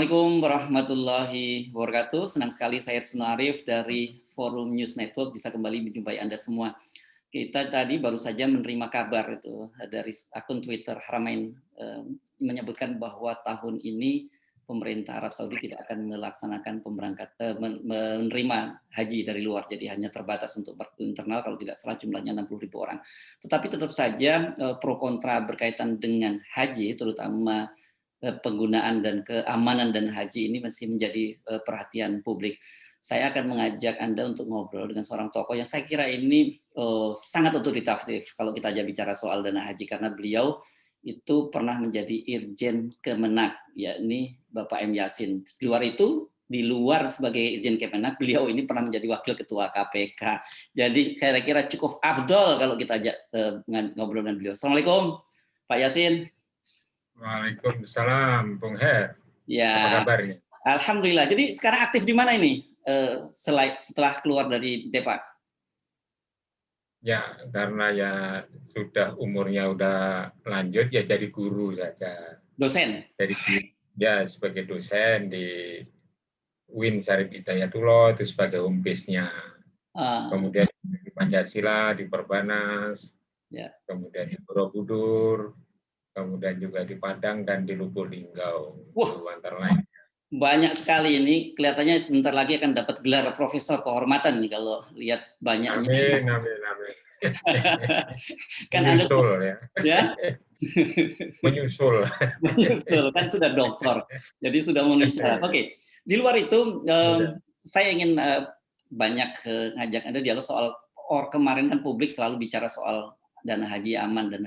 Assalamualaikum warahmatullahi wabarakatuh. Senang sekali saya Ibnu Arif dari Forum News Network bisa kembali menjumpai Anda semua. Kita tadi baru saja menerima kabar itu dari akun Twitter Haramain menyebutkan bahwa tahun ini pemerintah Arab Saudi tidak akan melaksanakan menerima haji dari luar, jadi hanya terbatas untuk internal, kalau tidak salah jumlahnya 60.000 orang. Tetapi tetap saja pro kontra berkaitan dengan haji, terutama penggunaan dan keamanan dan haji ini masih menjadi perhatian publik. Saya akan mengajak Anda untuk ngobrol dengan seorang tokoh yang saya kira ini sangat otoritatif kalau kita aja bicara soal dana haji, karena beliau itu pernah menjadi Irjen Kemenak, yakni Bapak M. Yasin. Di luar sebagai Irjen Kemenak, beliau ini pernah menjadi Wakil Ketua KPK. Jadi saya kira cukup afdol kalau kita ajak ngobrol dengan beliau. Assalamualaikum, Pak Yasin. Waalaikumsalam, Bung Her. Ya, apa kabarnya? Alhamdulillah. Jadi sekarang aktif di mana ini setelah keluar dari Depak? Ya, karena ya sudah umurnya udah lanjut, ya jadi guru saja. Dosen? Jadi ya sebagai dosen di UIN Syarif Hidayatullah, itu sebagai home base-nya. Kemudian di Pancasila, di Perbanas, kemudian di Borobudur, kemudian juga di Padang dan di Lubuk Linggau. Wah, antara lain. Banyak sekali ini, kelihatannya sebentar lagi akan dapat gelar profesor kehormatan nih kalau lihat banyaknya. Amin. Kan menyusul Anda, ya? Menyusul. Kan sudah doktor, jadi sudah memenuhi syarat. Oke, di luar itu saya ingin banyak ngajak Anda dialog soal kemarin kan publik selalu bicara soal dana haji aman, dan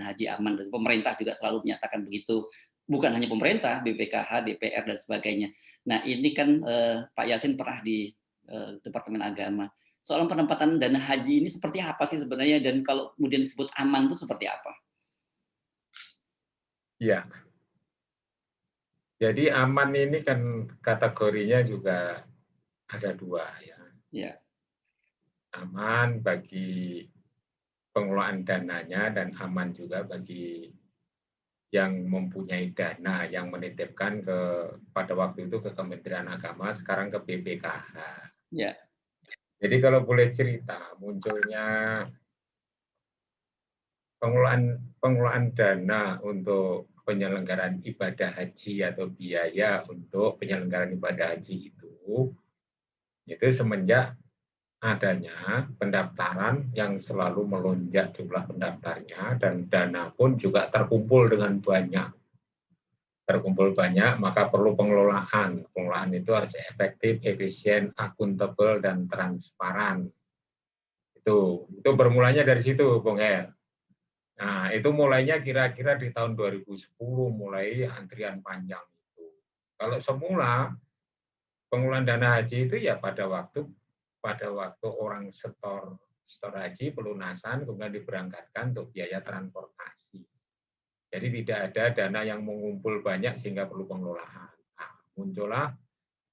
pemerintah juga selalu menyatakan begitu. Bukan hanya pemerintah, BPKH, DPR, dan sebagainya. Nah, ini kan Pak Yasin pernah di Departemen Agama. Soal penempatan dana haji ini seperti apa sih sebenarnya, dan kalau kemudian disebut aman itu seperti apa? Ya. Jadi aman ini kan kategorinya juga ada dua ya. Ya. Aman bagi pengelolaan dananya dan aman juga bagi yang mempunyai dana, yang menitipkan pada waktu itu ke Kementerian Agama, sekarang ke BPKH. Ya. Jadi kalau boleh cerita, munculnya pengelolaan dana untuk penyelenggaraan ibadah haji atau biaya untuk penyelenggaraan ibadah haji itu semenjak adanya pendaftaran yang selalu melonjak jumlah pendaftarnya, dan dana pun juga terkumpul dengan banyak. Maka perlu pengelolaan. Pengelolaan itu harus efektif, efisien, akuntabel, dan transparan. Itu bermulanya dari situ, Bung Her. Nah, itu mulainya kira-kira di tahun 2010, mulai antrian panjang itu. Kalau semula pengelolaan dana haji itu ya pada waktu orang setor haji, pelunasan, kemudian diberangkatkan untuk biaya transportasi. Jadi tidak ada dana yang mengumpul banyak sehingga perlu pengelolaan. Nah, muncullah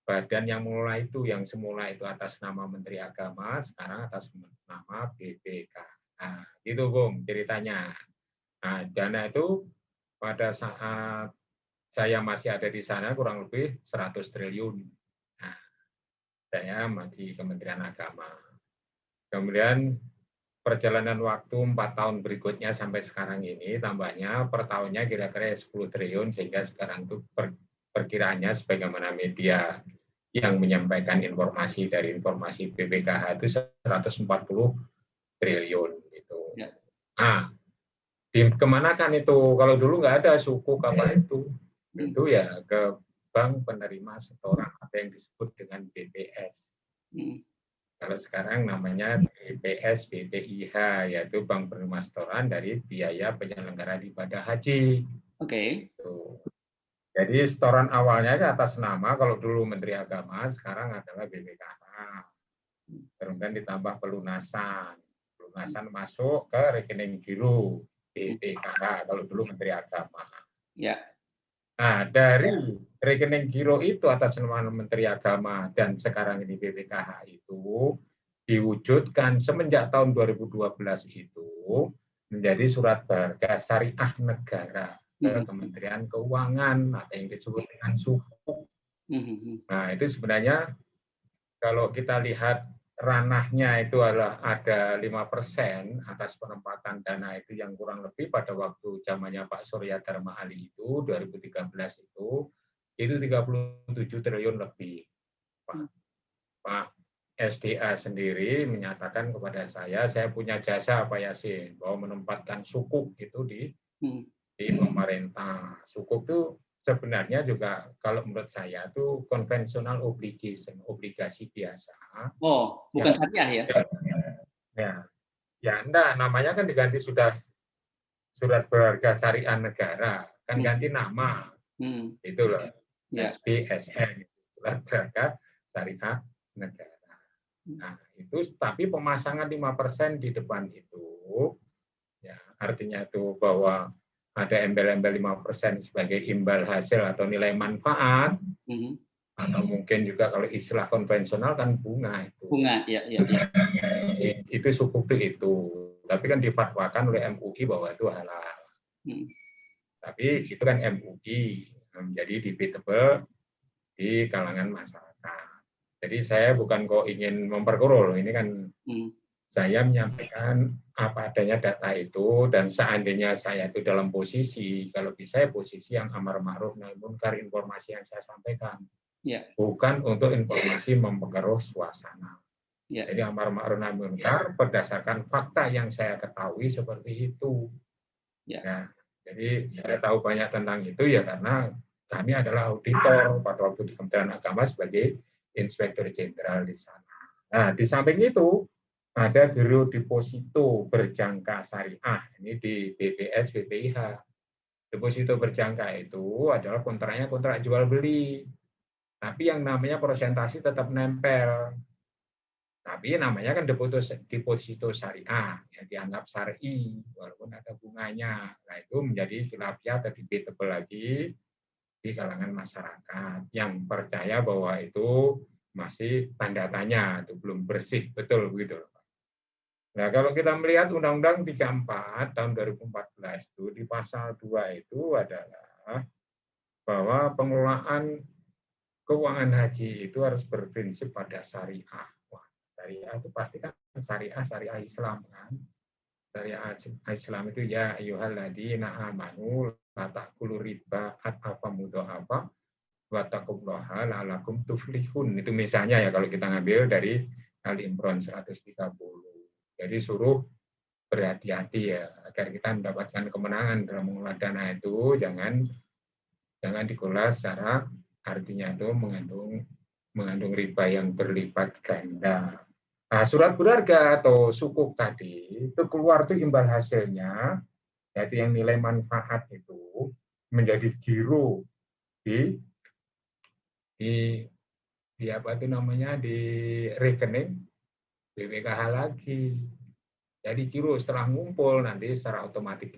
badan yang mengelola itu, yang semula itu atas nama Menteri Agama, sekarang atas nama BPK. Nah, itu Bung ceritanya. Nah, dana itu pada saat saya masih ada di sana kurang lebih 100 triliun. Nah, saya masih Kementerian Agama. Kemudian perjalanan waktu 4 tahun berikutnya sampai sekarang ini, tambahnya per tahunnya kira-kira 10 triliun, sehingga sekarang itu perkiraannya sebagaimana media yang menyampaikan informasi dari informasi BPKH itu 140 triliun. Gitu. Nah, kemanakan itu? Kalau dulu nggak ada suku kapan itu ya ke bank penerima setoran, apa yang disebut dengan BPS. Kalau sekarang namanya BPS, BPIH, yaitu Bank Penerima Setoran dari Biaya Penyelenggaraan Ibadah Haji. Oke. Jadi setoran awalnya atas nama, kalau dulu Menteri Agama, sekarang adalah BPKH. Kemudian ditambah pelunasan. Pelunasan masuk ke rekening giro BPKH, kalau dulu Menteri Agama. Ya. Nah, dari rekening giro itu atas nama Menteri Agama dan sekarang ini BPKH itu diwujudkan semenjak tahun 2012 itu menjadi surat berharga syariah negara ke Kementerian Keuangan, atau yang disebut dengan sukuk. Nah, itu sebenarnya kalau kita lihat ranahnya itu adalah ada 5% atas penempatan dana itu yang kurang lebih pada waktu zamannya Pak Surya Dharma Ali itu 2013 itu 37 triliun lebih. Pak SDA sendiri menyatakan kepada saya punya jasa Pak Yasin bahwa menempatkan sukuk itu di pemerintah. Sukuk itu sebenarnya juga kalau menurut saya itu konvensional obligation, obligasi biasa. Oh, bukan syariah ya? Ya, enggak, namanya kan diganti sudah surat berharga syariah negara, kan ganti nama. Itu loh. SBSN, surat berharga syariah negara. Nah, itu tapi pemasangan 5% di depan itu ya artinya itu bahwa ada embel-embel 5% sebagai imbal hasil atau nilai manfaat, atau mungkin juga kalau istilah konvensional kan bunga itu. Bunga, ya. Itu sukuk itu. Tapi kan difatwakan oleh MUI bahwa itu halal. Tapi itu kan MUI menjadi debatable di kalangan masyarakat. Jadi saya bukan kok ingin memperkeruh, ini kan saya menyampaikan apa adanya data itu, dan seandainya saya itu dalam posisi, kalau bisa posisi yang amar ma'ruf nahi munkar informasi yang saya sampaikan, bukan untuk informasi mempengaruhi suasana. Jadi amar ma'ruf nahi munkar berdasarkan fakta yang saya ketahui seperti itu. Ya, jadi saya tahu banyak tentang itu ya karena kami adalah auditor pada waktu di Kementerian Agama sebagai Inspektur Jenderal di sana. Nah, di samping itu ada giro deposito berjangka syariah, ini di BPS BPIH. Deposito berjangka itu adalah kontraknya kontrak jual beli, tapi yang namanya persentase tetap nempel. Tapi namanya kan deposito syariah, yang dianggap syar'i walaupun ada bunganya. Nah, itu menjadi khilafiyah atau debatable lagi di kalangan masyarakat yang percaya bahwa itu masih tanda tanya, itu belum bersih, betul begitu. Nah, kalau kita melihat Undang-Undang 34 tahun 2014 itu di pasal 2 itu adalah bahwa pengelolaan keuangan haji itu harus berprinsip pada syariah. Wah, syariah itu pasti kan syariah Islam kan. Syariah Islam itu ya ayyuhalladzina amanu la ta'kulu riba at'afa mudha'afa wa taqullaha la'allakum tuflihun. Itu misalnya ya kalau kita ngambil dari Ali Imran 130. Jadi suruh berhati-hati ya agar kita mendapatkan kemenangan dalam mengelola dana itu, jangan dikelola secara artinya itu mengandung riba yang berlipat ganda. Nah, surat berharga atau sukuk tadi itu keluar tuh imbal hasilnya, yaitu yang nilai manfaat itu menjadi giro di apa itu namanya di rekening BPKH lagi. Jadi giro setelah ngumpul nanti secara otomatis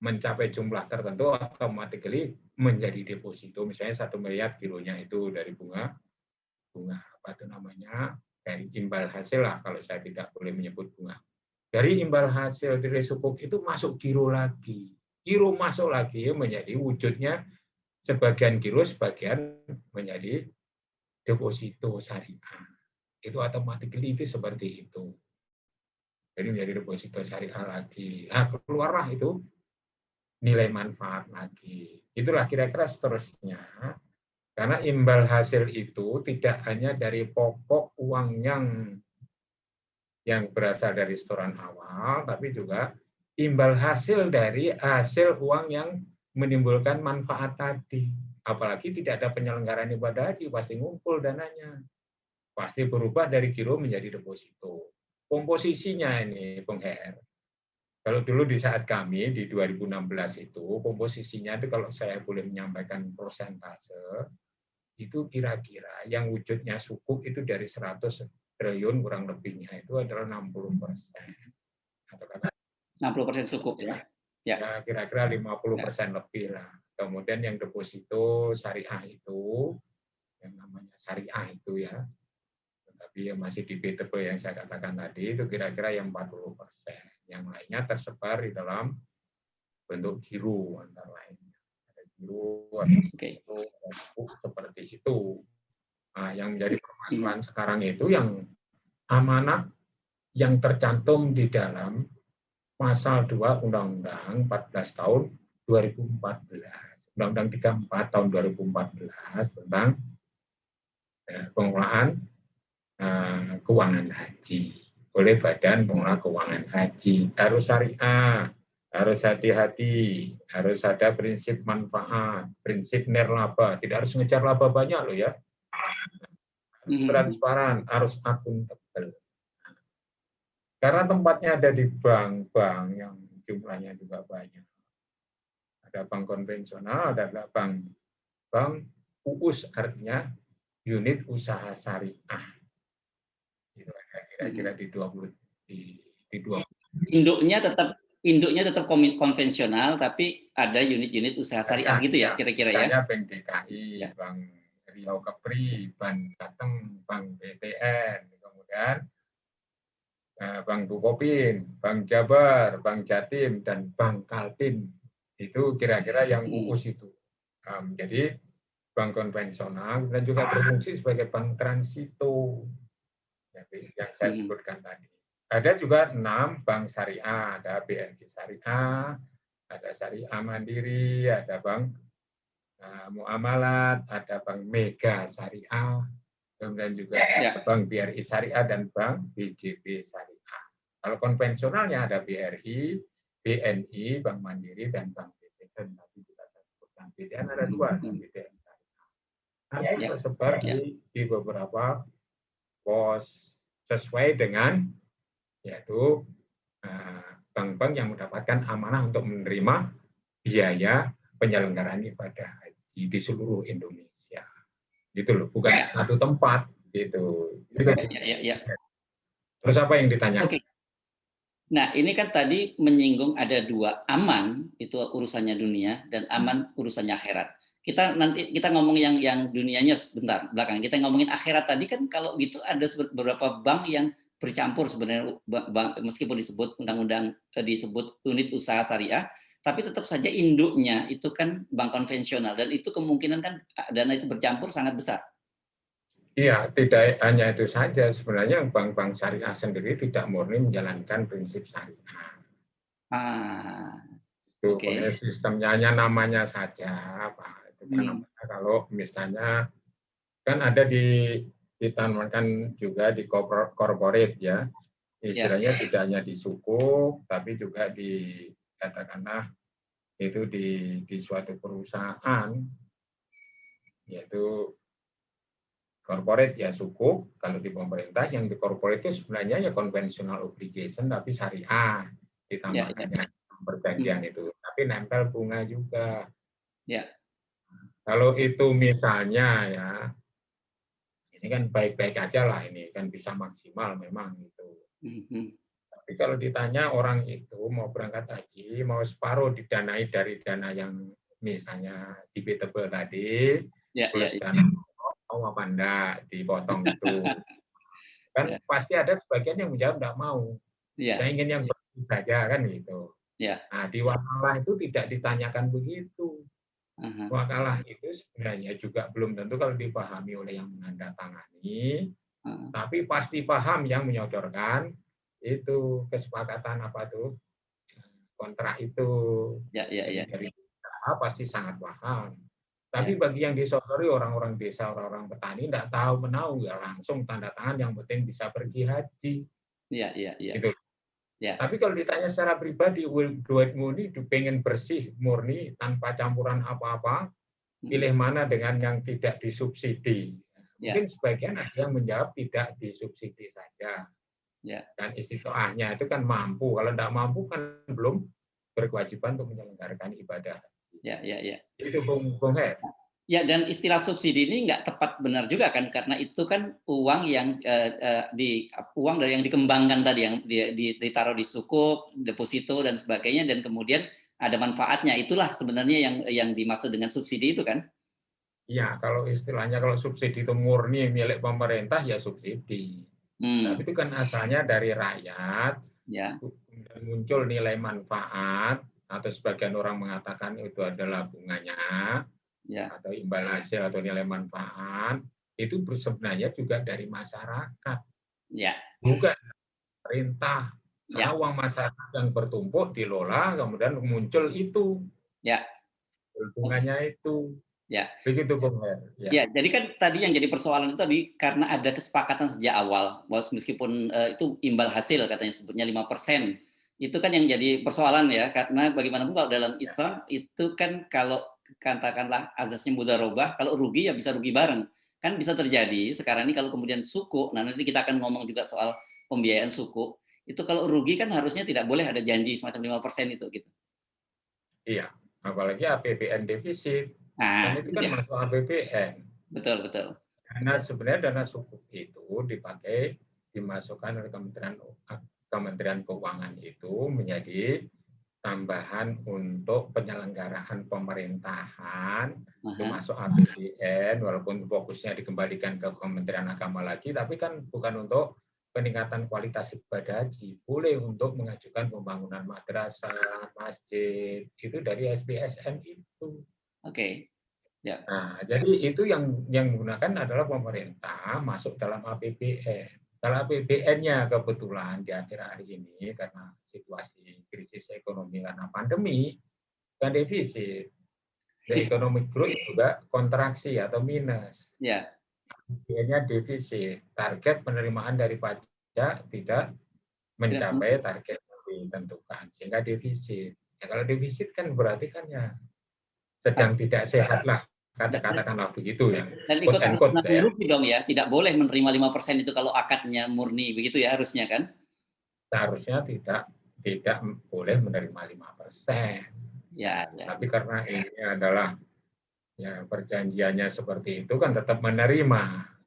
mencapai jumlah tertentu otomatis menjadi deposito. Misalnya 1 miliar gironya itu dari bunga apa itu namanya dari imbal hasil lah kalau saya tidak boleh menyebut bunga. Dari imbal hasil dari sukuk itu masuk giro lagi. Giro masuk lagi menjadi wujudnya sebagian giro, sebagian menjadi deposito syariah. Itu otomatis itu seperti itu. Jadi menjadi deposito syariah lagi. Nah, keluarlah itu nilai manfaat lagi. Itulah kira-kira seterusnya. Karena imbal hasil itu tidak hanya dari pokok uang yang berasal dari setoran awal, tapi juga imbal hasil dari hasil uang yang menimbulkan manfaat tadi. Apalagi tidak ada penyelenggaraan ibadah haji, pasti ngumpul dananya. Pasti berubah dari giro menjadi deposito. Komposisinya ini, Bung Her. Kalau dulu di saat kami di 2016 itu, komposisinya itu kalau saya boleh menyampaikan persentase, itu kira-kira yang wujudnya sukuk itu dari 100 triliun kurang lebihnya itu adalah 60%. Atau 60% sukuk ya. Ya, kira-kira 50% lebih lah. Kemudian yang deposito syariah itu, yang namanya syariah itu ya, tapi yang masih debatable yang saya katakan tadi itu kira-kira yang 40%. Yang lainnya tersebar di dalam bentuk giro antara lainnya. Ada Oke. Seperti itu. Nah, yang menjadi permasalahan sekarang itu yang amanat yang tercantum di dalam pasal 2 Undang-Undang 14 tahun 2014, Undang-Undang 34 tahun 2014 tentang pengelolaan keuangan haji oleh Badan Pengelola Keuangan Haji. Harus syariah, harus hati-hati, harus ada prinsip manfaat, prinsip nirlaba, tidak harus ngejar laba banyak loh ya. Harus transparan, harus akuntabel. Karena tempatnya ada di bank-bank yang jumlahnya juga banyak. Ada bank konvensional, ada bank UUS, artinya unit usaha syariah. Kira-kira di 20. Induknya tetap konvensional, tapi ada unit-unit usaha syariah gitu ya, kira-kira ya. Misalnya Bank DKI, Bank Riau Kepri, Bank Jateng, Bank BTN, kemudian Bank Bukopin, Bank Jabar, Bank Jatim, dan Bank Kaltim. Itu kira-kira yang UUS itu. Jadi bank konvensional dan juga berfungsi sebagai bank transito. Jadi yang saya sebutkan tadi. Ada juga 6 bank syariah, ada BNI Syariah, ada Syariah Mandiri, ada Bank Muamalat, ada Bank Mega Syariah, kemudian juga Bank BRI Syariah dan Bank BJB Syariah. Kalau konvensionalnya ada BRI, BNI, Bank Mandiri, dan Bank BTN. Tadi kita sebutkan BTN ada 2, dan BTN Syariah. Nanti tersebar di beberapa pos sesuai dengan yaitu bank-bank yang mendapatkan amanah untuk menerima biaya penyelenggaraan ibadah haji di seluruh Indonesia. Gitu loh, bukan satu tempat gitu. Terus apa yang ditanya? Oke. Nah, ini kan tadi menyinggung ada 2, aman itu urusannya dunia dan aman urusannya akhirat. Kita ngomong yang dunianya sebentar belakang. Kita ngomongin akhirat tadi kan, kalau gitu ada beberapa bank yang bercampur sebenarnya, meskipun disebut undang-undang disebut unit usaha syariah, tapi tetap saja induknya itu kan bank konvensional, dan itu kemungkinan kan dana itu bercampur sangat besar. Iya, tidak hanya itu saja. Sebenarnya bank-bank syariah sendiri tidak murni menjalankan prinsip syariah. Itu sistemnya hanya namanya saja, Pak. Itu kan namanya, kalau misalnya kan ada ditanamkan juga di corporate ya. Istilahnya tidak hanya di suku, tapi juga di katakanlah itu di suatu perusahaan, yaitu corporate ya suku. Kalau di pemerintah yang di corporate itu sebenarnya ya conventional obligation tapi syariah ditambahkannya perjanjian itu, tapi nempel bunga juga. Kalau itu misalnya ya ini kan baik-baik aja lah, ini kan bisa maksimal memang itu. Tapi kalau ditanya orang itu mau berangkat haji, mau separuh didanai dari dana yang misalnya debatable tadi, plus dana mau apa enggak dipotong itu, kan pasti ada sebagian yang menjawab enggak mau. Saya ingin yang bersih saja kan gitu. Nah, di wakalah itu tidak ditanyakan begitu. Wakalah itu sebenarnya juga belum tentu kalau dipahami oleh yang menandatangani, tapi pasti paham yang menyodorkan itu kesepakatan apa tuh kontrak itu. Dari usaha pasti sangat paham. Tapi bagi yang disodori orang-orang desa, orang-orang petani tidak tahu menahu ya langsung tanda tangan, yang penting bisa pergi haji. Gitu. Tapi kalau ditanya secara pribadi, duit murni, pengen bersih murni tanpa campuran apa-apa, pilih mana dengan yang tidak disubsidi? Mungkin sebagian ada yang menjawab tidak disubsidi saja. Dan istiqoahnya itu kan mampu. Kalau tidak mampu kan belum berkewajiban untuk menyelenggarakan ibadah. Itu Bung Her. Ya, dan istilah subsidi ini nggak tepat benar juga kan, karena itu kan uang yang uang dari yang dikembangkan tadi, yang ditaruh di sukuk, deposito dan sebagainya, dan kemudian ada manfaatnya. Itulah sebenarnya yang dimaksud dengan subsidi itu kan? Iya, kalau istilahnya kalau subsidi itu murni milik pemerintah ya subsidi. Tapi itu kan asalnya dari rakyat, kemudian muncul nilai manfaat atau sebagian orang mengatakan itu adalah bunganya Ya. atau imbal hasil atau nilai manfaat, itu sebenarnya juga dari masyarakat, Ya. bukan perintah. Karena Ya. uang masyarakat yang bertumpuk dilola, kemudian muncul itu, Ya. Oke. bunganya itu. Ya. Begitu, Bung Her. Ya. Ya, jadi kan tadi yang jadi persoalan itu tadi karena ada kesepakatan sejak awal, meskipun itu imbal hasil katanya sebutnya 5%. Itu kan yang jadi persoalan ya, karena bagaimanapun kalau dalam Ya. Islam itu kan kalau katakanlah azasnya mudharabah, kalau rugi ya bisa rugi bareng. Kan bisa terjadi sekarang ini kalau kemudian suku, nah nanti kita akan ngomong juga soal pembiayaan suku, itu kalau rugi kan harusnya tidak boleh ada janji semacam 5% itu gitu. Iya, apalagi APBN defisit. Kan Nah, itu itu kan dia. masuk APBN. Betul, betul. Sebenarnya dana sukuk itu dipakai, dimasukkan oleh Kementerian Keuangan itu menjadi tambahan untuk penyelenggaraan pemerintahan, itu Aha. masuk APBN, walaupun fokusnya dikembalikan ke Kementerian Agama lagi, tapi kan bukan untuk peningkatan kualitas ibadah haji, boleh untuk mengajukan pembangunan madrasah, masjid, itu dari SPSN itu. Oke. Ya. Nah, jadi itu yang menggunakan adalah pemerintah masuk dalam APBN. Kalau APBN-nya kebetulan di akhir hari ini karena situasi krisis ekonomi karena pandemi kan defisit, the economic growth juga kontraksi atau minus. Ya. APBN-nya defisit, target penerimaan dari pajak tidak Tidak. mencapai target yang ditentukan sehingga defisit. Ya, kalau defisit kan berarti kan ya sedang tidak sehat lah, katakanlah begitu ya, Dan quote ikut and atas quote menanggung ya. rugi dong ya, tidak boleh menerima 5% itu kalau akadnya murni, begitu ya harusnya kan? Seharusnya tidak boleh menerima 5%. Ya, ya. Tapi karena ini adalah ya perjanjiannya seperti itu kan tetap menerima.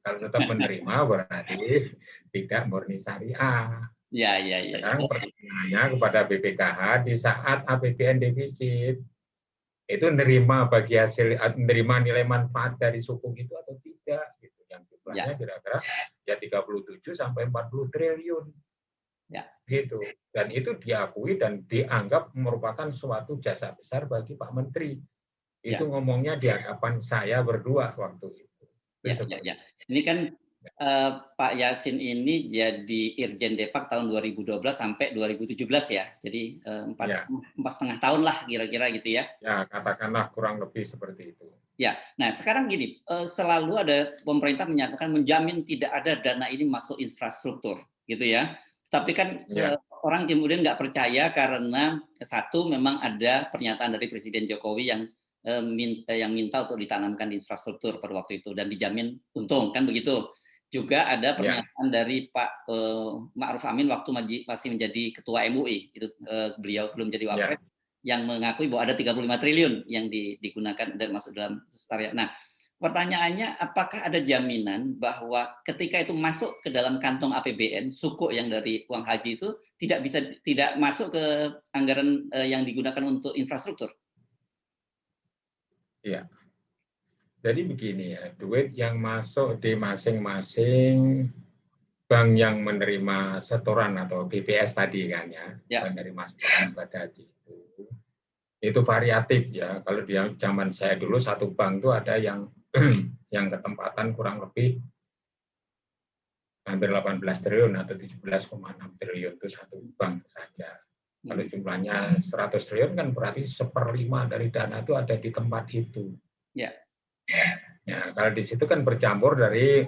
Kalau tetap menerima berarti tidak murni syariah. Ya, ya, ya. Sekarang pertanyaannya kepada BPKH di saat APBN defisit itu menerima nilai manfaat dari sukuk itu atau tidak gitu. Yang Ya, jumlahnya kira-kira ya 37 sampai 40 triliun. ya. Gitu. Dan itu diakui dan dianggap merupakan suatu jasa besar bagi Pak Menteri. Ya. Itu ngomongnya di hadapan saya berdua waktu itu. Ya, Itu ya, ya. seperti Ini kan Pak Yasin ini jadi Irjen Depak tahun 2012 sampai 2017 ya. Jadi ya, empat setengah tahun lah kira-kira gitu ya. ya katakanlah kurang lebih seperti itu. Ya, nah sekarang gini, selalu ada pemerintah menyatakan menjamin tidak ada dana ini masuk infrastruktur, gitu ya. Tapi kan Ya, orang kemudian nggak percaya karena satu memang ada pernyataan dari Presiden Jokowi yang minta untuk ditanamkan di infrastruktur pada waktu itu dan dijamin untung kan begitu. Juga ada ya, pernyataan dari Pak Ma'ruf Amin waktu masih menjadi Ketua MUI, itu beliau belum jadi ya. wapres, yang mengakui bahwa ada 35 triliun yang digunakan dan masuk dalam setarian. Nah, pertanyaannya apakah ada jaminan bahwa ketika itu masuk ke dalam kantong APBN, sukuk yang dari uang haji itu tidak masuk ke anggaran yang digunakan untuk infrastruktur? Ya. Jadi begini ya, duit yang masuk di masing-masing bank yang menerima setoran atau BPS tadi kan ya, Ya. menerima setoran ibadah haji itu variatif ya. Kalau di zaman saya dulu satu bank itu ada yang yang ketempatan kurang lebih hampir 18 triliun atau 17,6 triliun itu satu bank saja. Kalau jumlahnya 100 triliun kan berarti 1/5 dari dana itu ada di tempat itu. Ya. Ya, kalau di situ kan bercampur dari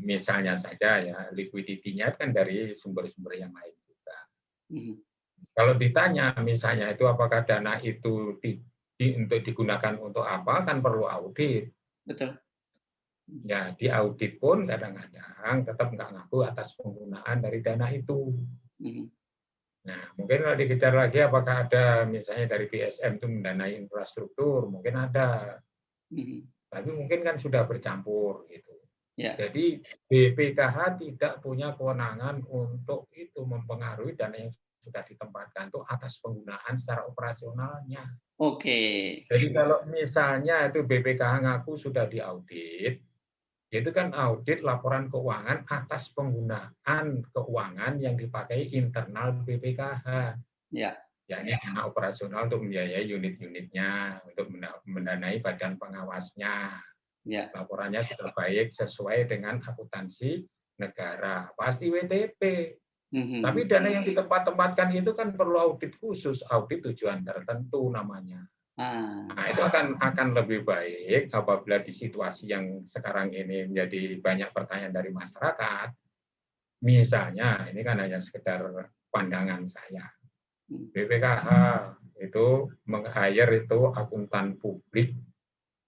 misalnya saja ya liquidity-nya kan dari sumber-sumber yang lain juga. Kalau ditanya misalnya itu apakah dana itu untuk digunakan untuk apa kan perlu audit. Betul. Ya, di audit pun kadang-kadang tetap nggak ngaku atas penggunaan dari dana itu. Nah, mungkin kalau dikejar lagi apakah ada misalnya dari PSM itu mendanai infrastruktur, mungkin ada. Tapi mungkin kan sudah bercampur gitu. Ya. Jadi BPKH tidak punya kewenangan untuk itu mempengaruhi dana yang sudah ditempatkan itu atas penggunaan secara operasionalnya. Oke. Jadi kalau misalnya itu BPKH ngaku sudah diaudit, itu kan audit laporan keuangan atas penggunaan keuangan yang dipakai internal BPKH. Ya. yakni dana operasional untuk membiayai unit-unitnya, untuk mendanai badan pengawasnya. Ya. Laporannya sudah baik sesuai dengan akuntansi negara, pasti WTP. Tapi dana yang ditempat-tempatkan itu kan perlu audit khusus, audit tujuan tertentu namanya. Nah, itu akan lebih baik apabila di situasi yang sekarang ini menjadi banyak pertanyaan dari masyarakat. Misalnya, ini kan hanya sekedar pandangan saya. BPKH itu meng-hire itu akuntan publik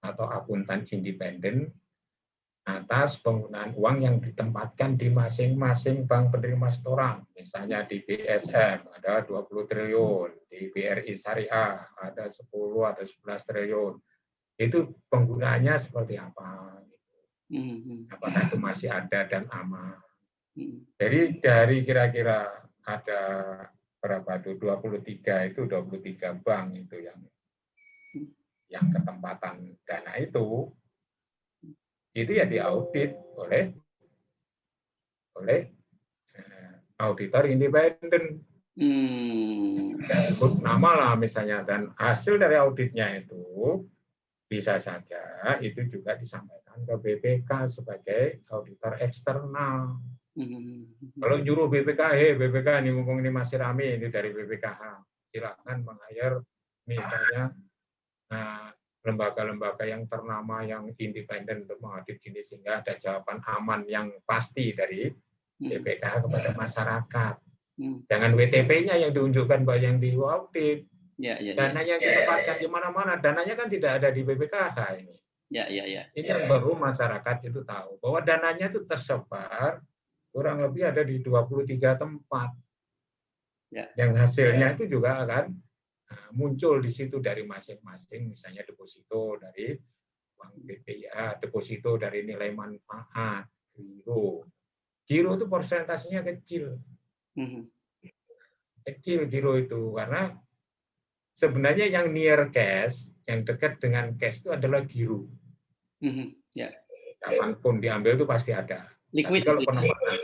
atau akuntan independen atas penggunaan uang yang ditempatkan di masing-masing bank penerima setoran. Misalnya di BSM ada 20 triliun, di BRI Syariah ada 10 atau 11 triliun. Itu penggunaannya seperti apa? Apakah itu masih ada dan aman? Jadi dari kira-kira ada berapa itu 23 bank itu yang ketempatan dana itu ya diaudit oleh auditor independen. Sebut nama lah misalnya, dan hasil dari auditnya itu bisa saja itu juga disampaikan ke BPK sebagai auditor eksternal. Kalau nyuruh BPK ini mumpung ini masih rame ini dari BPKH, silakan meng-hire misalnya lembaga-lembaga yang ternama yang independen untuk mengaudit ini sehingga ada jawaban aman yang pasti dari BPKH kepada masyarakat. Jangan WTP-nya yang diunjukkan bahwa yang diaudit. Dananya yang ditempatkan di mana-mana, dananya kan tidak ada di BPKH ini. Ini yang baru masyarakat itu tahu bahwa dananya itu tersebar kurang lebih ada di 23 tempat. Yang hasilnya itu juga akan muncul di situ dari masing-masing, misalnya deposito dari bank BPIA, deposito dari nilai manfaat, giro. Giro itu persentasenya kecil. Kecil giro itu, karena sebenarnya yang near cash, yang dekat dengan cash itu adalah giro. Kapanpun diambil itu pasti ada. Liquid. Kalau penempatan,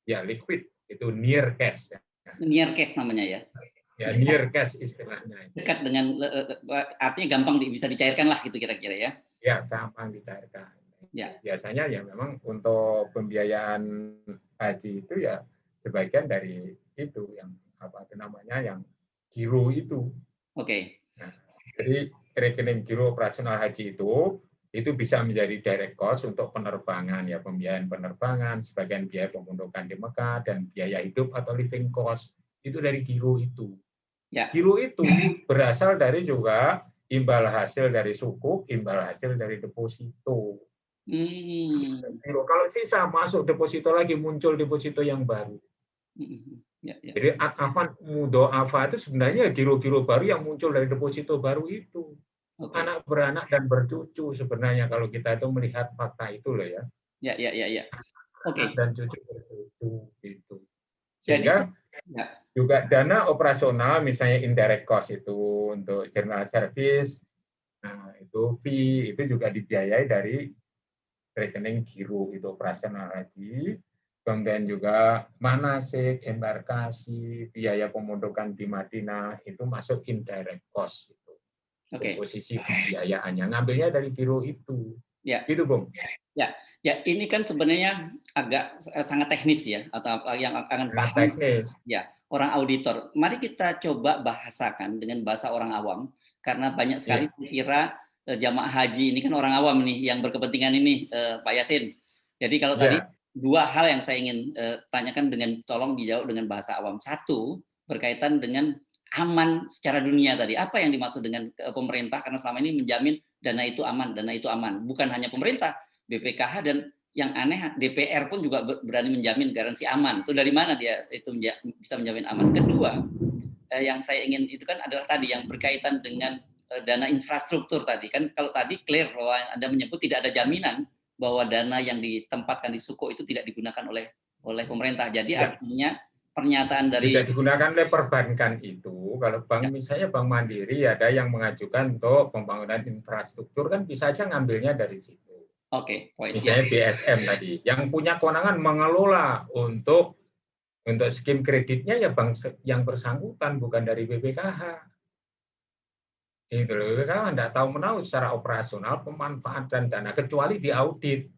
ya liquid itu near cash. Near cash namanya ya. Ya near cash istilahnya. Dekat dengan, artinya gampang bisa dicairkan lah gitu kira-kira ya. Ya gampang dicairkan. Ya. Biasanya ya memang untuk pembiayaan haji itu ya sebagian dari itu yang apa namanya yang giro itu. Oke. Nah, jadi rekening giro operasional haji itu bisa menjadi direct cost untuk penerbangan, ya pembiayaan penerbangan, sebagian biaya pemundokan di Mekah, dan biaya hidup atau living cost, itu dari giro itu. Ya. Giro itu berasal dari juga imbal hasil dari sukuk, imbal hasil dari deposito. Giro, kalau sisa masuk deposito lagi, muncul deposito yang baru. Jadi mudoafa itu sebenarnya giro-giro baru yang muncul dari deposito baru itu. Anak beranak dan bercucu sebenarnya kalau kita itu melihat fakta itu loh ya. Ya. Oke. Dan cucu bercucu itu. Sehingga juga dana operasional misalnya indirect cost itu untuk general service, nah itu fee itu juga dibiayai dari rekening giro itu operasional haji. Kemudian juga manasik, embarkasi, biaya pemundokan di Madinah itu masuk indirect cost itu. Posisi pembiayaannya ngambilnya dari giro itu. Ya. Gitu, Bung. Ya, ini kan sebenarnya agak sangat teknis ya, atau yang akan paham. Teknis. Ya, orang auditor. Mari kita coba bahasakan dengan bahasa orang awam, karena banyak sekali kira jamaah haji ini kan orang awam nih yang berkepentingan ini, Pak Yasin. Jadi kalau tadi dua hal yang saya ingin tanyakan dengan tolong dijawab dengan bahasa awam. Satu, berkaitan dengan aman secara dunia tadi. Apa yang dimaksud dengan pemerintah? Karena selama ini menjamin dana itu aman, dana itu aman. Bukan hanya pemerintah, BPKH, dan yang aneh DPR pun juga berani menjamin garansi aman. Itu dari mana dia itu bisa menjamin aman? Kedua, yang saya ingin itu kan adalah tadi yang berkaitan dengan dana infrastruktur tadi. Kan kalau tadi clear bahwa Anda menyebut tidak ada jaminan bahwa dana yang ditempatkan di Suko itu tidak digunakan oleh pemerintah. Jadi artinya pernyataan dari tidak digunakan oleh perbankan itu, kalau bank misalnya Bank Mandiri ada yang mengajukan untuk pembangunan infrastruktur kan bisa aja ngambilnya dari situ. Oke, misalnya BSM tadi yang punya kewenangan mengelola untuk Untuk skim kreditnya ya bank yang bersangkutan, bukan dari BPKH. Itu loh, BPKH tidak tahu menahu secara operasional pemanfaatan dana, kecuali diaudit.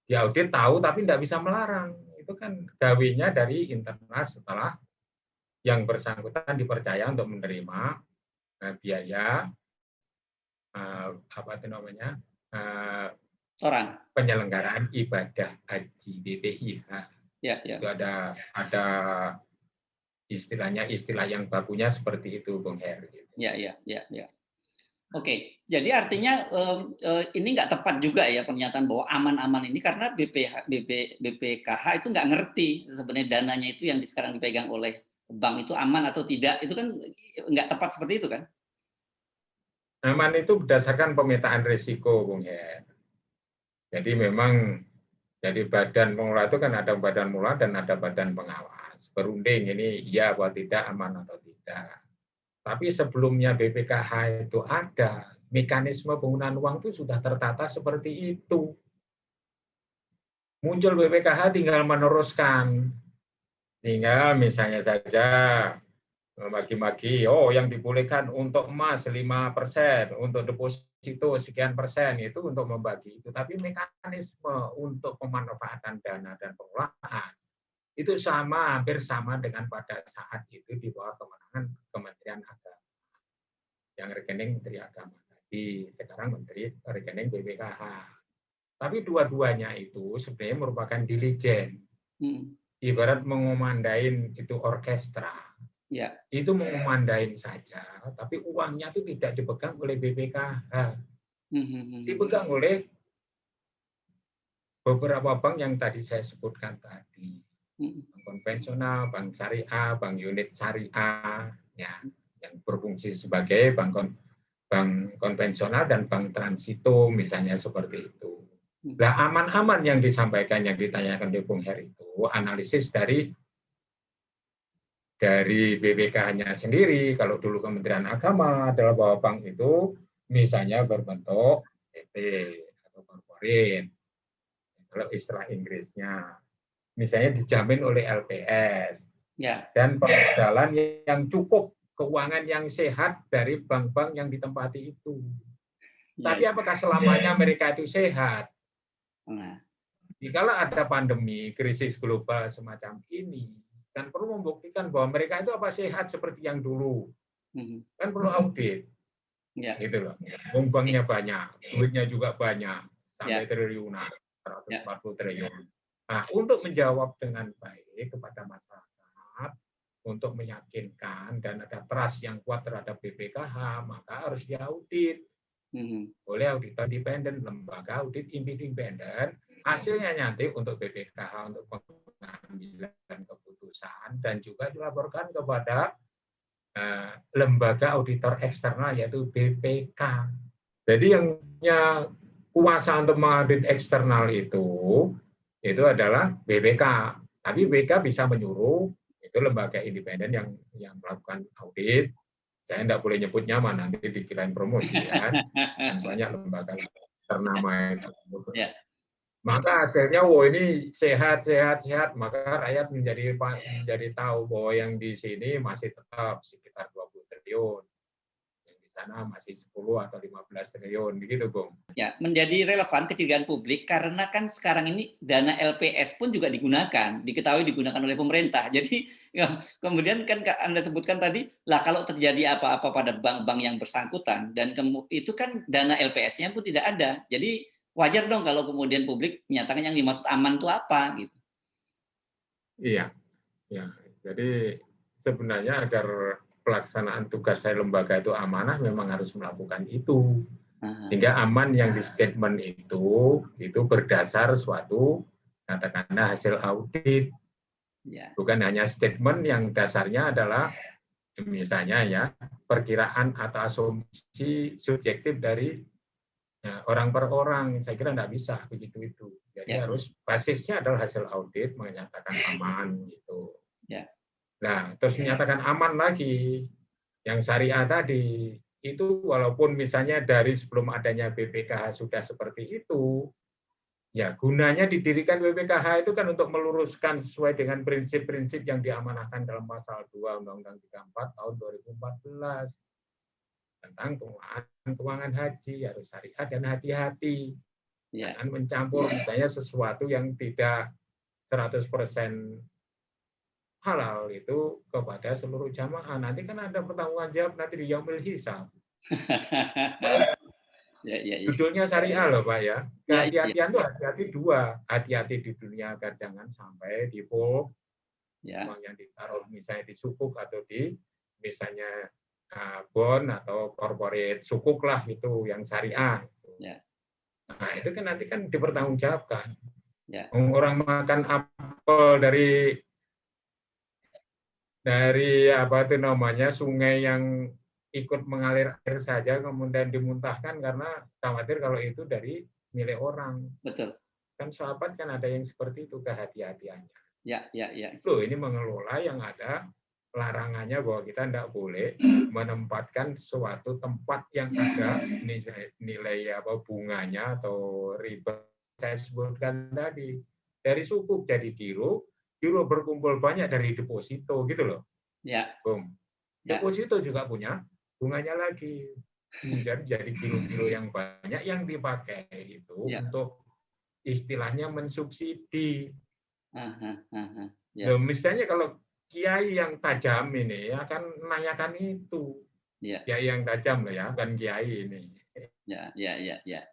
Diaudit tahu tapi tidak bisa melarang. Itu kan gawinya dari internal setelah yang bersangkutan dipercaya untuk menerima biaya apa itu namanya penyelenggaraan ibadah haji BPIH. Ya. Itu ada istilah yang bakunya seperti itu, Bung Her. Ya. Oke, jadi artinya ini nggak tepat juga ya pernyataan bahwa aman-aman ini, karena BPKH itu nggak ngerti sebenarnya dananya itu yang sekarang dipegang oleh bank itu aman atau tidak, itu kan nggak tepat seperti itu kan? Aman itu berdasarkan pemetaan risiko, Bung Her. Jadi memang jadi badan pengelola itu kan ada badan pengelola dan ada badan pengawas. Berunding ini iya atau tidak, aman atau tidak. Tapi sebelumnya BPKH itu ada, mekanisme penggunaan uang itu sudah tertata seperti itu. Muncul BPKH tinggal meneruskan. Tinggal misalnya saja bagi-bagi, yang dibolehkan untuk emas 5%, untuk deposito sekian persen, itu untuk membagi itu. Tapi mekanisme untuk pemanfaatan dana dan pengelolaan itu hampir sama dengan pada saat itu di bawah kewenangan Kementerian Agama. Yang rekening Menteri Agama tadi, sekarang Menteri rekening BPKH. Tapi dua-duanya itu sebenarnya merupakan dilijen. Ibarat mengomandain itu orkestra. Ya. Itu mengomandain saja, tapi uangnya itu tidak dipegang oleh BPKH. Dipegang oleh beberapa bank yang tadi saya sebutkan tadi. Bank konvensional, bank syariah, bank unit syariah, ya, yang berfungsi sebagai bank konvensional dan bank transito, misalnya seperti itu. Nah, aman-aman yang disampaikan, yang ditanyakan di Bung Her itu analisis dari BPKH-nya sendiri. Kalau dulu Kementerian Agama adalah bahwa bank itu misalnya berbentuk PT atau korporat, kalau istilah Inggrisnya, misalnya dijamin oleh LPS, dan pemodalan yang cukup, keuangan yang sehat dari bank-bank yang ditempati itu. Tapi apakah selamanya mereka itu sehat? Jikalau ada pandemi, krisis global semacam ini, kan perlu membuktikan bahwa mereka itu apa sehat seperti yang dulu. Kan perlu audit. Gitu loh. Banknya banyak, duitnya juga banyak, sampai triliunan, 140 triliun. Nah, untuk menjawab dengan baik kepada masyarakat, untuk meyakinkan dan ada trust yang kuat terhadap BPKH, maka harus diaudit oleh auditor independen, lembaga audit independen. Hasilnya nanti untuk BPKH untuk pengambilan keputusan dan juga dilaporkan kepada lembaga auditor eksternal yaitu BPK. Jadi yang punya kuasa untuk mengaudit eksternal itu adalah BPK. Tapi BPK bisa menyuruh itu lembaga independen yang melakukan audit. Saya tidak boleh nyebutnya mana, nanti dikirain promosi ya. Dan banyak lembaga ternama itu. Maka hasilnya, ini sehat, maka rakyat menjadi tahu bahwa yang di sini masih tetap sekitar 20 triliun. Yang di sana masih 10 atau 15 triliun, begitu, Bung. Ya, menjadi relevan kecurigaan publik karena kan sekarang ini dana LPS pun juga diketahui digunakan oleh pemerintah. Jadi ya, kemudian kan Anda sebutkan tadi, kalau terjadi apa-apa pada bank-bank yang bersangkutan dan itu kan dana LPS-nya pun tidak ada. Jadi wajar dong kalau kemudian publik menyatakan yang dimaksud aman itu apa gitu. Iya. Ya. Jadi sebenarnya agar pelaksanaan tugas dari lembaga itu amanah memang harus melakukan itu. Sehingga aman yang di statement itu berdasar suatu katakanlah hasil audit. Bukan hanya statement yang dasarnya adalah misalnya ya perkiraan atau asumsi subjektif dari orang per orang. Saya kira tidak bisa begitu itu. Jadi harus basisnya adalah hasil audit menyatakan aman gitu. Nah, terus menyatakan aman lagi yang syariah tadi itu walaupun misalnya dari sebelum adanya BPKH sudah seperti itu, Ya, gunanya didirikan BPKH itu kan untuk meluruskan sesuai dengan prinsip-prinsip yang diamanahkan dalam pasal 2 Undang-Undang 34 tahun 2014 tentang pengelolaan keuangan haji, harus syariah dan hati-hati. Ya. Jangan mencampur misalnya sesuatu yang tidak 100% halal itu kepada seluruh jamaah. Nanti kan ada pertanggungan jawab nanti di yaumil hisab. Ya, ya, ya. Judulnya syariah loh Pak ya. Ya, ya, Kehati-hatian itu hati-hati dua. Hati-hati di dunia agar jangan sampai dipuk, ya. uang yang ditaruh misalnya di sukuk atau di misalnya bond atau corporate sukuk lah itu yang syariah. Ya. Nah itu kan nanti kan dipertanggungjawabkan. Ya. Orang makan apel dari apa itu namanya sungai yang ikut mengalir air saja kemudian dimuntahkan karena khawatir kalau itu dari milik orang. Betul. Kan sahabat kan ada yang seperti itu kehati-hatiannya. Ya, ya, ya. Loh, ini mengelola yang ada larangannya bahwa kita tidak boleh menempatkan suatu tempat yang ada nilai apa bunganya atau riba saya sebutkan tadi dari sukuk jadi giro berkumpul banyak dari deposito gitu loh. Ya. Boom. Ya. Deposito juga punya bunganya lagi. Jadi giro-giro yang banyak yang dipakai itu Ya. untuk istilahnya mensubsidi. Ya. Loh, misalnya kalau kiai yang tajam ini akan menanyakan itu. Ya. Kiai yang tajam loh ya, kan kiai ini. Ya, ya, ya, ya.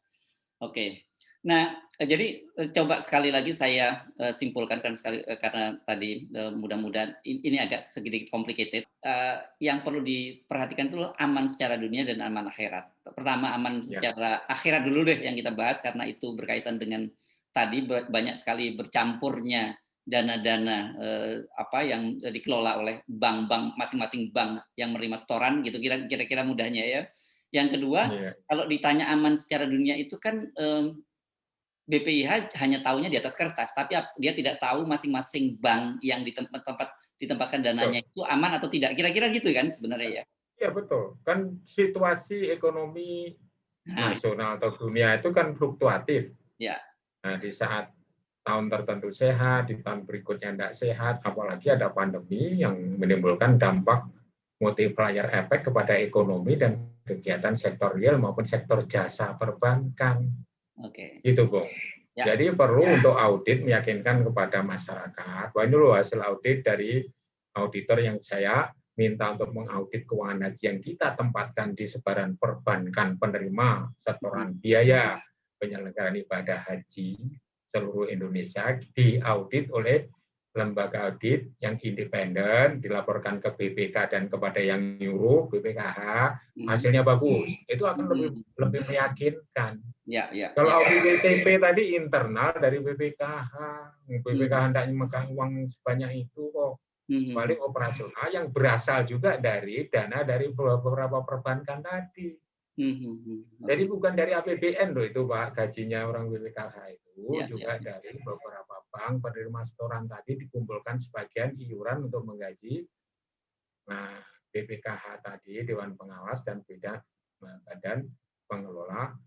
Oke. Nah, jadi coba sekali lagi saya simpulkan kan sekali karena tadi mudah-mudahan ini agak sedikit complicated. Yang perlu diperhatikan itu aman secara dunia dan aman akhirat. Pertama aman secara akhirat dulu deh yang kita bahas karena itu berkaitan dengan tadi banyak sekali bercampurnya dana-dana apa yang dikelola oleh bank-bank masing-masing bank yang menerima setoran gitu kira-kira mudahnya ya. Yang kedua, kalau ditanya aman secara dunia itu kan BPIH hanya tahunya di atas kertas, tapi dia tidak tahu masing-masing bank yang ditempatkan dananya itu aman atau tidak. Kira-kira gitu kan sebenarnya ya? Iya betul. Kan situasi ekonomi nasional atau dunia itu kan fluktuatif. Ya. Nah, di saat tahun tertentu sehat, di tahun berikutnya tidak sehat, apalagi ada pandemi yang menimbulkan dampak multiplier efek kepada ekonomi dan kegiatan sektor real maupun sektor jasa perbankan. Oke. Gitu, Bung. Ya. Jadi perlu untuk audit meyakinkan kepada masyarakat. Wah, ini loh hasil audit dari auditor yang saya minta untuk mengaudit keuangan haji yang kita tempatkan di sebaran perbankan penerima setoran biaya penyelenggaraan ibadah haji seluruh Indonesia diaudit oleh lembaga audit yang independen, dilaporkan ke BPK dan kepada yang nyuruh BPKH, hasilnya bagus. Itu akan lebih meyakinkan. Ya, ya, kalau audit BTP tadi internal dari BPKH, BPKH tidak memegang uang sebanyak itu kok. Paling operasional yang berasal juga dari dana dari beberapa perbankan tadi. Jadi bukan dari APBN loh itu Pak, gajinya orang BPKH itu juga dari beberapa bank penerima setoran tadi dikumpulkan sebagian iuran untuk menggaji BPKH tadi, Dewan Pengawas dan badan pengelola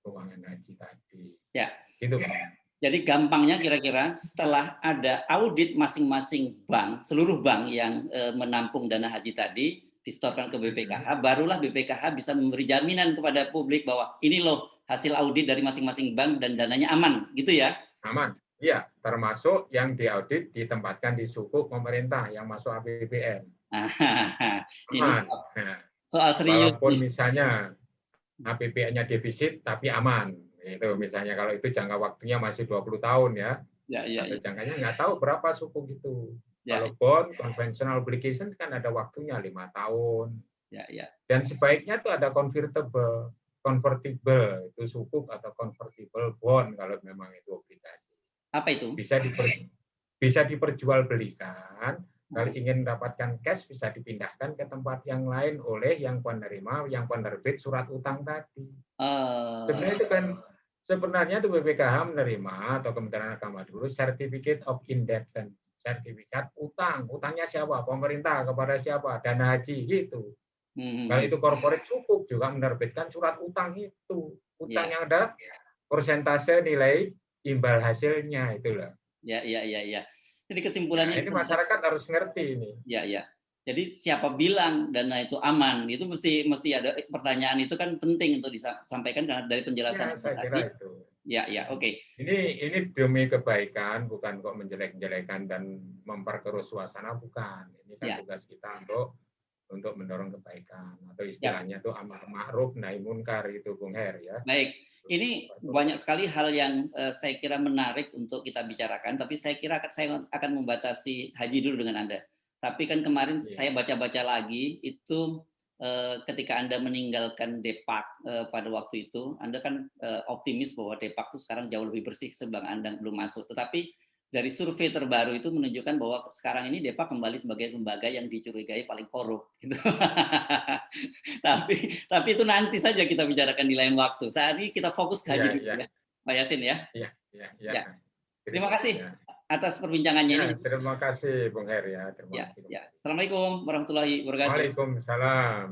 keuangan haji tadi. Ya. Gitu Pak. Jadi gampangnya kira-kira setelah ada audit masing-masing bank, seluruh bank yang menampung dana haji tadi disetorkan ke BPKH, barulah BPKH bisa memberi jaminan kepada publik bahwa ini loh hasil audit dari masing-masing bank dan dananya aman, gitu ya? Aman, iya. Termasuk yang diaudit ditempatkan di sukuk pemerintah yang masuk APBN. Aman. Soal serius. Walaupun misalnya APBN-nya defisit, tapi aman. Itu misalnya kalau itu jangka waktunya masih 20 tahun ya. Atau jangkanya nggak tahu berapa sukuk itu. Kalau bond, conventional obligation kan ada waktunya 5 tahun. Dan sebaiknya itu ada convertible, itu sukuk atau convertible bond kalau memang itu obligasi. Apa itu? Bisa diperjualbelikan. Kalau ingin mendapatkan cash bisa dipindahkan ke tempat yang lain oleh yang penerima, yang penerbit surat utang tadi. Sebenarnya itu kan sebenarnya itu BPKH menerima atau Kementerian Agama dulu Certificate of Indebtedness, sertifikat utang. Utangnya siapa? Pemerintah kepada siapa? Dana haji gitu. Kalau itu corporate sukuk juga menerbitkan surat utang itu. Utang yang ada persentase nilai imbal hasilnya itulah. Ya, ya, ya, ya. Jadi Nah, kesimpulannya ini kita bisa, masyarakat harus ngerti ini. ya, ya. Jadi siapa bilang dana itu aman? Itu mesti ada pertanyaan itu kan penting untuk disampaikan karena dari penjelasan Ya, Ibu saya tadi. kira itu. Ya, ya, oke. Ini demi kebaikan, bukan kok menjelek-jelekan dan memperkeruh suasana, bukan. Ini kan Ya, tugas kita untuk mendorong kebaikan atau siap. istilahnya itu amar ma'ruf nahi munkar itu Bung Her ya. Baik, ini banyak sekali hal yang saya kira menarik untuk kita bicarakan, tapi saya kira saya akan membatasi Haji dulu dengan Anda. Tapi kan kemarin Iya. saya baca-baca lagi, itu ketika Anda meninggalkan Depak pada waktu itu, Anda kan optimis bahwa Depak itu sekarang jauh lebih bersih sebelum Anda belum masuk. Tetapi dari survei terbaru itu menunjukkan bahwa sekarang ini Depak kembali sebagai lembaga yang dicurigai paling korup. Gitu. tapi itu nanti saja kita bicarakan di lain waktu. Saat ini kita fokus ke Iya, Haji dulu iya. ya, Pak Yasin ya. Iya, iya, iya. Ya, terima kasih Ya. atas perbincangannya Ya, ini. terima kasih Bung Her ya. Terima Ya, kasih. ya. Assalamualaikum warahmatullahi wabarakatuh. Waalaikumsalam.